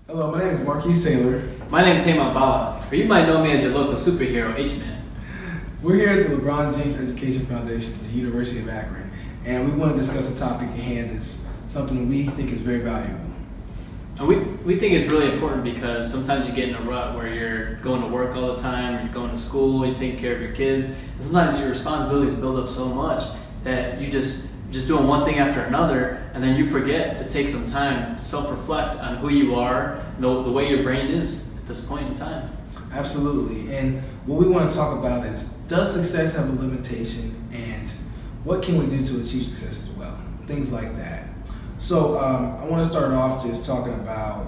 Hello, my name is Marquis Taylor. My name is Bala, or you might know me as your local superhero, H-Man. We're here at the LeBron James Education Foundation at the University of Akron, and we want to discuss a topic at hand that's something we think is very valuable. And we think it's really important because sometimes you get in a rut where you're going to work all the time, or you're going to school, you're taking care of your kids, and sometimes your responsibilities build up so much that you just doing one thing after another, and then you forget to take some time to self-reflect on who you are, the way your brain is at this point in time. Absolutely, and what we want to talk about is, does success have a limitation, and what can we do to achieve success as well? Things like that. So I want to start off just talking about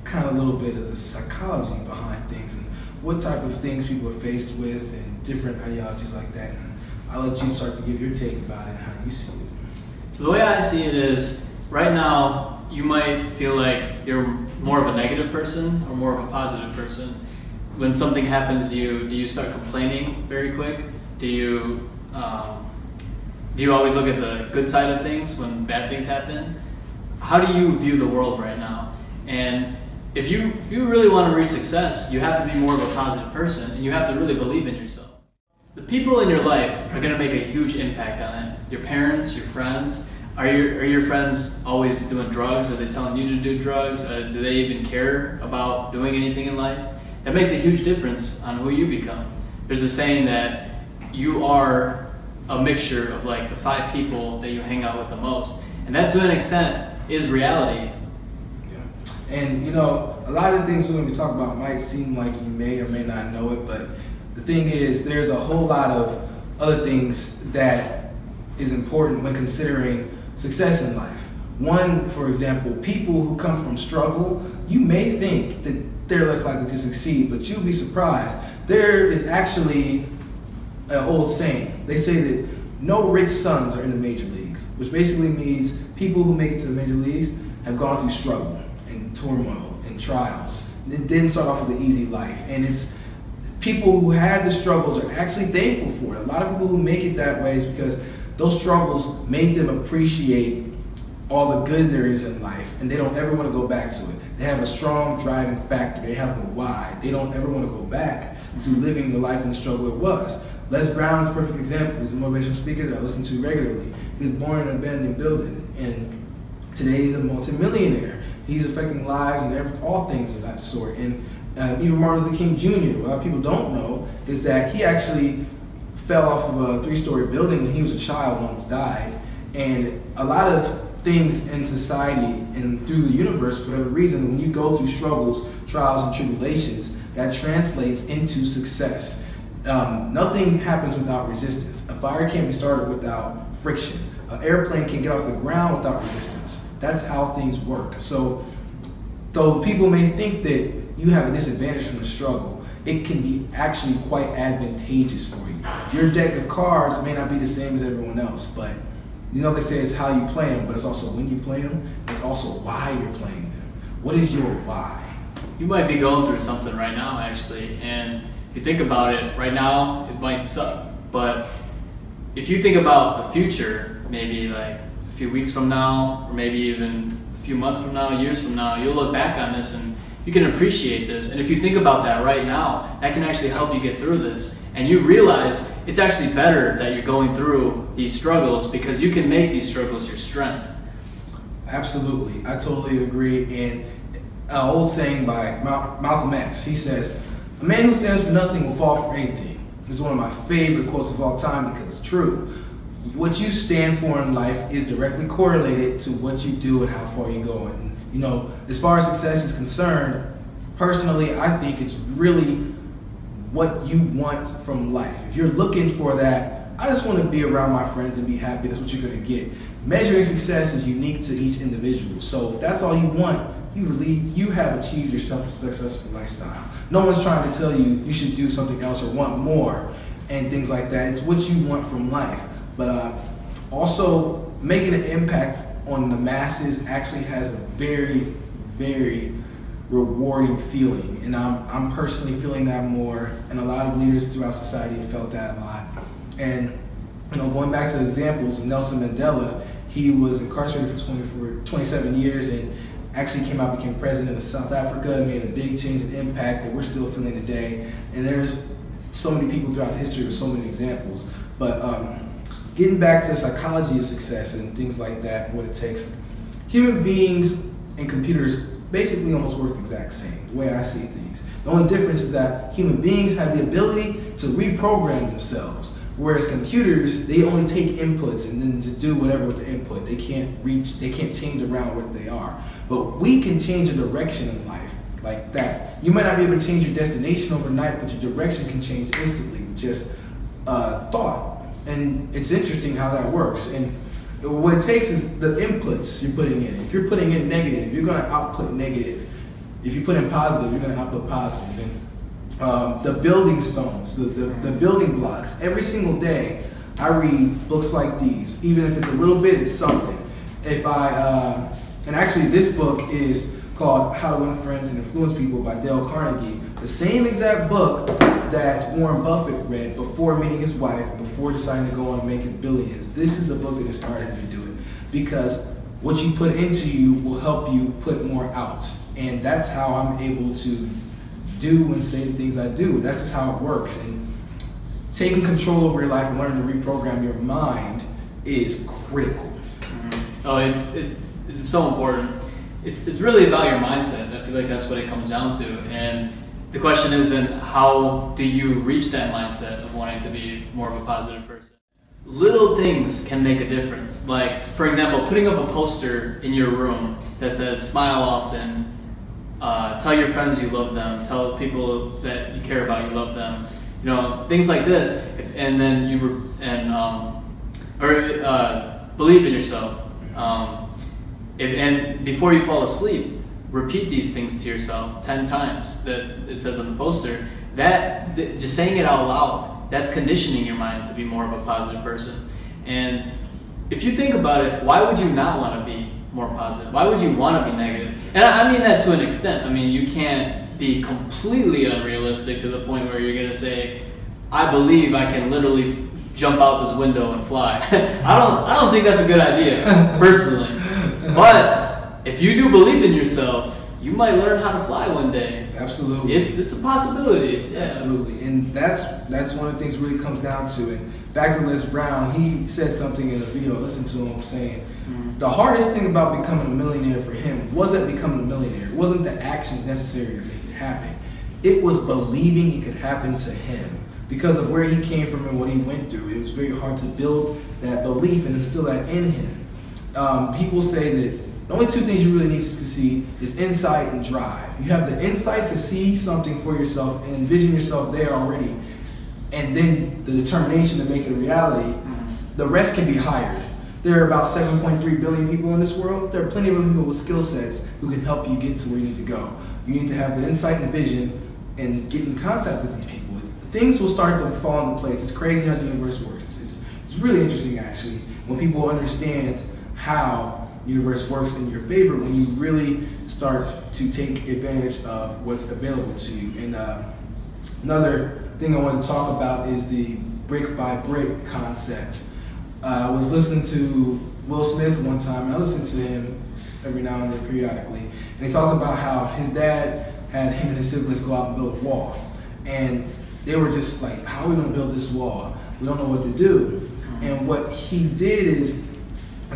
kind of a little bit of the psychology behind things and what type of things people are faced with and different ideologies like that. And I'll let you start to give your take about it and how you see it. So the way I see it is, right now, you might feel like you're more of a negative person or more of a positive person. When something happens to you, do you start complaining very quick? Do you always look at the good side of things when bad things happen? How do you view the world right now? And if you really want to reach success, you have to be more of a positive person, and you have to really believe in yourself. The people in your life are going to make a huge impact on it. Your parents, your friends. Are your friends always doing drugs? Are they telling you to do drugs? Do they even care about doing anything in life? That makes a huge difference on who you become. There's a saying that you are a mixture of like the 5 people that you hang out with the most. And that, to an extent, is reality. Yeah. And you know, a lot of the things we're going to be talking about might seem like you may or may not know it, but the thing is, there's a whole lot of other things that is important when considering success in life. One, for example, people who come from struggle, you may think that they're less likely to succeed, but you'll be surprised. There is actually an old saying. They say that no rich sons are in the major leagues, which basically means people who make it to the major leagues have gone through struggle and turmoil and trials. It didn't start off with an easy life, and it's people who had the struggles are actually thankful for it. A lot of people who make it that way is because those struggles made them appreciate all the good there is in life, and they don't ever want to go back to it. They have a strong driving factor. They have the why. They don't ever want to go back to living the life and the struggle it was. Les Brown's a perfect example. He's a motivational speaker that I listen to regularly. He was born in an abandoned building, and today he's a multimillionaire. He's affecting lives and all things of that sort. And even Martin Luther King Jr., what a lot of people don't know is that he actually fell off of a 3-story building when he was a child and almost died. And a lot of things in society and through the universe, for whatever reason, when you go through struggles, trials, and tribulations, that translates into success. Nothing happens without resistance. A fire can't be started without friction. An airplane can't get off the ground without resistance. That's how things work. So, though people may think that you have a disadvantage from the struggle, it can be actually quite advantageous for you. Your deck of cards may not be the same as everyone else, but you know they say it's how you play them, but it's also when you play them, it's also why you're playing them. What is your why? You might be going through something right now, actually, and if you think about it, right now, it might suck, but if you think about the future, maybe like a few weeks from now, or maybe even a few months from now, years from now, you'll look back on this and you can appreciate this. And if you think about that right now, that can actually help you get through this. And you realize it's actually better that you're going through these struggles because you can make these struggles your strength. Absolutely, I totally agree. And an old saying by Malcolm X, he says, "A man who stands for nothing will fall for anything." This is one of my favorite quotes of all time because it's true. What you stand for in life is directly correlated to what you do and how far you go. And you know, as far as success is concerned, personally, I think it's really what you want from life. If you're looking for that, I just want to be around my friends and be happy, that's what you're going to get. Measuring success is unique to each individual. So if that's all you want, you have achieved yourself a successful lifestyle. No one's trying to tell you you should do something else or want more and things like that. It's what you want from life. But also making an impact on the masses actually has a very, very rewarding feeling. And I'm personally feeling that more, and a lot of leaders throughout society have felt that a lot. And you know, going back to the examples of Nelson Mandela, he was incarcerated for 27 years, and actually came out, became president of South Africa, and made a big change and impact that we're still feeling today. And there's so many people throughout history with so many examples. But getting back to the psychology of success and things like that, what it takes, human beings and computers basically almost work the exact same, the way I see things. The only difference is that human beings have the ability to reprogram themselves, whereas computers, they only take inputs and then just do whatever with the input. They can't change around what they are. But we can change a direction in life like that. You might not be able to change your destination overnight, but your direction can change instantly with just thought. And it's interesting how that works. And what it takes is the inputs you're putting in. If you're putting in negative, you're going to output negative. If you put in positive, you're going to output positive. And the building stones, the building blocks, every single day I read books like these. Even if it's a little bit, it's something. And actually this book is called How to Win Friends and Influence People by Dale Carnegie. The same exact book that Warren Buffett read before meeting his wife, before deciding to go on and make his billions. This is the book that inspired him to do it, because what you put into you will help you put more out. And that's how I'm able to do and say the things I do. That's just how it works. And taking control over your life and learning to reprogram your mind is critical. Oh, it's so important. It's really about your mindset. I feel like that's what it comes down to. And the question is then, how do you reach that mindset of wanting to be more of a positive person? Little things can make a difference. Like, for example, putting up a poster in your room that says, smile often, tell your friends you love them, tell people that you care about you love them, you know, things like this. And then believe in yourself. And before you fall asleep, repeat these things to yourself 10 times that it says on the poster. That, just saying it out loud, that's conditioning your mind to be more of a positive person. And if you think about it, why would you not want to be more positive? Why would you want to be negative? And I mean that to an extent. I mean, you can't be completely unrealistic to the point where you're going to say, I believe I can literally jump out this window and fly. I don't think that's a good idea, personally. But if you do believe in yourself, you might learn how to fly one day. Absolutely. It's a possibility. Yeah. Absolutely. And that's one of the things it really comes down to. And back to Les Brown, he said something in a video, listen to him saying, the hardest thing about becoming a millionaire for him wasn't becoming a millionaire. It wasn't the actions necessary to make it happen. It was believing it could happen to him. Because of where he came from and what he went through, it was very hard to build that belief and instill that in him. People say that the only two things you really need to see is insight and drive. You have the insight to see something for yourself and envision yourself there already, and then the determination to make it a reality. The rest can be hired. There are about 7.3 billion people in this world. There are plenty of other people with skill sets who can help you get to where you need to go. You need to have the insight and vision and get in contact with these people. Things will start to fall into place. It's crazy how the universe works. It's really interesting, actually, when people understand how the universe works in your favor, when you really start to take advantage of what's available to you. And another thing I want to talk about is the brick by brick concept. I was listening to Will Smith one time, and I listen to him every now and then periodically, and he talked about how his dad had him and his siblings go out and build a wall. And they were just like, how are we going to build this wall? We don't know what to do. And what they did is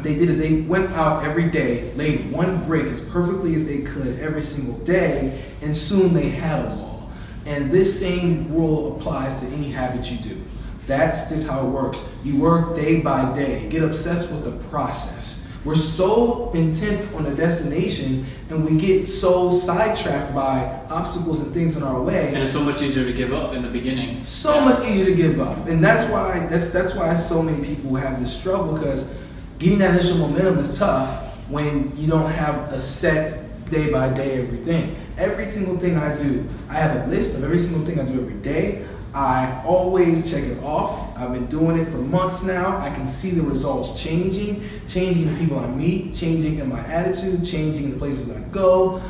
they went out every day, laid one brick as perfectly as they could every single day, and soon they had a wall. And this same rule applies to any habit you do. That's just how it works. You work day by day. Get obsessed with the process. We're so intent on the destination, and we get so sidetracked by obstacles and things in our way. And it's so much easier to give up in the beginning. So much easier to give up, and that's why so many people have this struggle, because getting that initial momentum is tough when you don't have a set day by day everything. Every single thing I do, I have a list of every single thing I do every day. I always check it off. I've been doing it for months now. I can see the results changing the people I meet, changing in my attitude, changing in the places I go,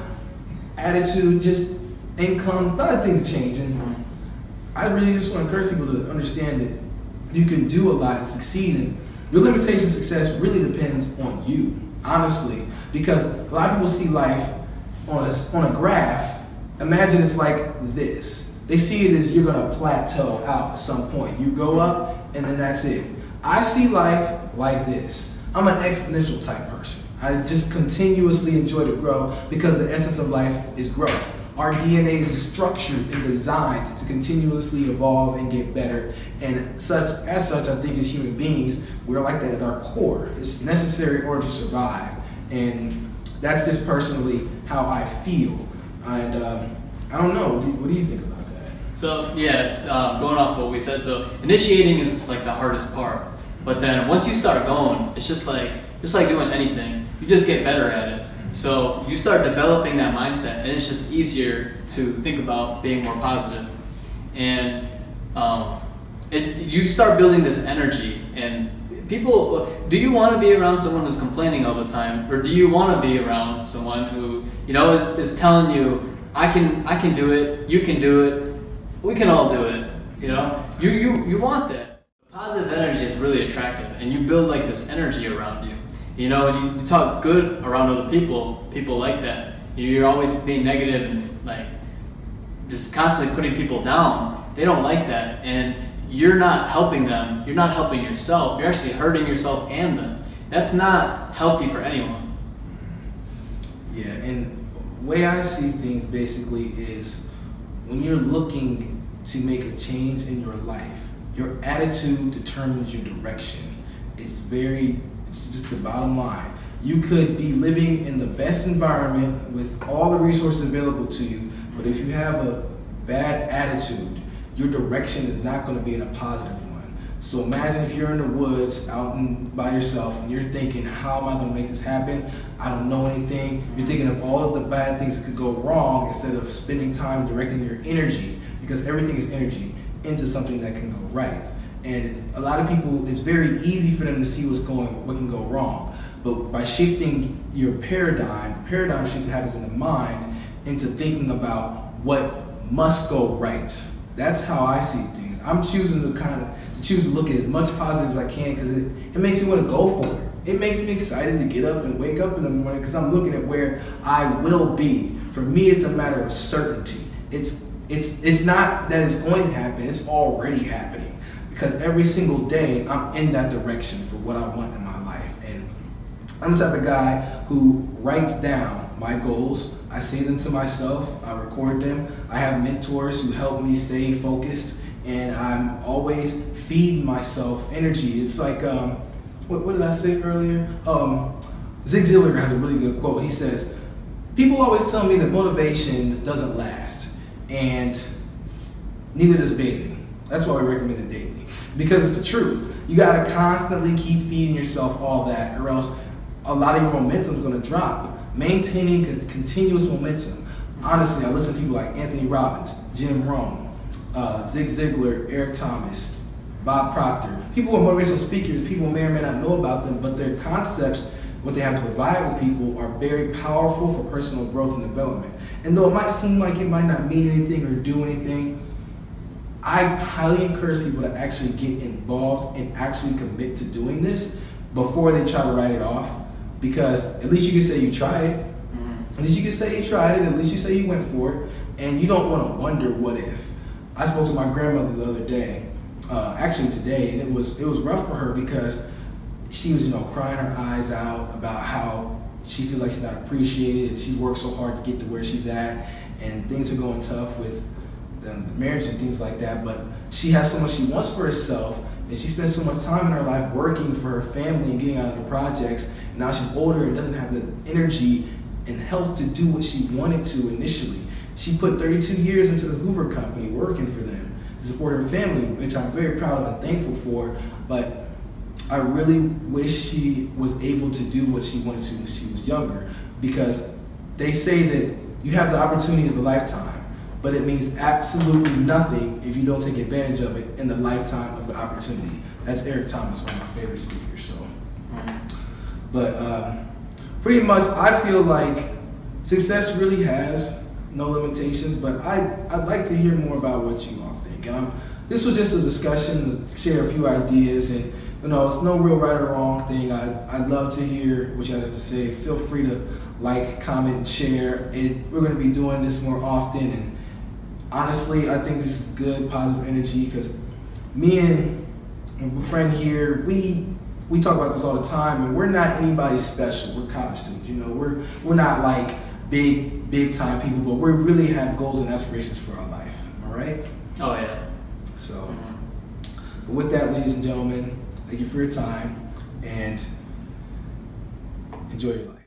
attitude, just income, a lot of things changing. I really just want to encourage people to understand that you can do a lot and succeed, and your limitation of success really depends on you, honestly. Because a lot of people see life on a graph. Imagine it's like this. They see it as you're gonna plateau out at some point. You go up and then that's it. I see life like this. I'm an exponential type person. I just continuously enjoy to grow because the essence of life is growth. Our DNA is structured and designed to continuously evolve and get better. And as such, I think as human beings, we're like that at our core. It's necessary in order to survive. And that's just personally how I feel. And I don't know, what do you think about that? So yeah, going off what we said, so initiating is like the hardest part. But then once you start going, it's just like doing anything. You just get better at it. So you start developing that mindset, and it's just easier to think about being more positive. And you start building this energy. And people, do you want to be around someone who's complaining all the time, or do you want to be around someone who is telling you, I can do it, you can do it, we can all do it. You want that. Positive energy is really attractive, and you build like this energy around you. And you talk good around other people like that. You're always being negative and like just constantly putting people down. They don't like that, and you're not helping them. You're not helping yourself. You're actually hurting yourself and them. That's not healthy for anyone. Yeah, and the way I see things basically is when you're looking to make a change in your life, your attitude determines your direction. It's just the bottom line. You could be living in the best environment with all the resources available to you, but if you have a bad attitude, your direction is not going to be in a positive one. So imagine if you're in the woods out by yourself and you're thinking, how am I going to make this happen? I don't know anything. You're thinking of all of the bad things that could go wrong instead of spending time directing your energy, because everything is energy, into something that can go right. And a lot of people, it's very easy for them to see what can go wrong. But by shifting your paradigm, the paradigm shift that happens in the mind into thinking about what must go right. That's how I see things. I'm choosing to choose to look at as much positive as I can, because it makes me want to go for it. It makes me excited to get up and wake up in the morning because I'm looking at where I will be. For me, it's a matter of certainty. It's not that it's going to happen, it's already happening. Because every single day, I'm in that direction for what I want in my life. And I'm the type of guy who writes down my goals. I say them to myself, I record them. I have mentors who help me stay focused, and I'm always feeding myself energy. It's like, what did I say earlier? Zig Ziglar has a really good quote. He says, people always tell me that motivation doesn't last, and neither does bathing. That's why we recommend it daily, because it's the truth. You gotta constantly keep feeding yourself all that, or else a lot of your momentum is gonna drop. Maintaining continuous momentum. Honestly, I listen to people like Anthony Robbins, Jim Rohn, Zig Ziglar, Eric Thomas, Bob Proctor. People who are motivational speakers, people may or may not know about them, but their concepts, what they have to provide with people, are very powerful for personal growth and development. And though it might seem like it might not mean anything or do anything, I highly encourage people to actually get involved and actually commit to doing this before they try to write it off. Because at least you can say you tried it. At least you can say you tried it. At least you say you went for it. And you don't want to wonder what if. I spoke to my grandmother the other day, actually today, and it was rough for her because she was, crying her eyes out about how she feels like she's not appreciated, and she worked so hard to get to where she's at, and things are going tough with the marriage and things like that. But she has so much she wants for herself, and she spends so much time in her life working for her family and getting out of the projects. And now she's older and doesn't have the energy and health to do what she wanted to initially. She put 32 years into the Hoover Company working for them to support her family, which I'm very proud of and thankful for. But I really wish she was able to do what she wanted to when she was younger, because they say that you have the opportunity of a lifetime, but it means absolutely nothing if you don't take advantage of it in the lifetime of the opportunity. That's Eric Thomas, one of my favorite speakers. So, but pretty much I feel like success really has no limitations, but I'd like to hear more about what you all think. And this was just a discussion to share a few ideas, and it's no real right or wrong thing. I'd love to hear what you guys have to say. Feel free to like, comment, and share. We're going to be doing this more often, and honestly, I think this is good, positive energy, because me and my friend here, we talk about this all the time, and we're not anybody special. We're college students, we're not like big time people, but we really have goals and aspirations for our life. All right? Oh yeah. So, but with that, ladies and gentlemen, thank you for your time, and enjoy your life.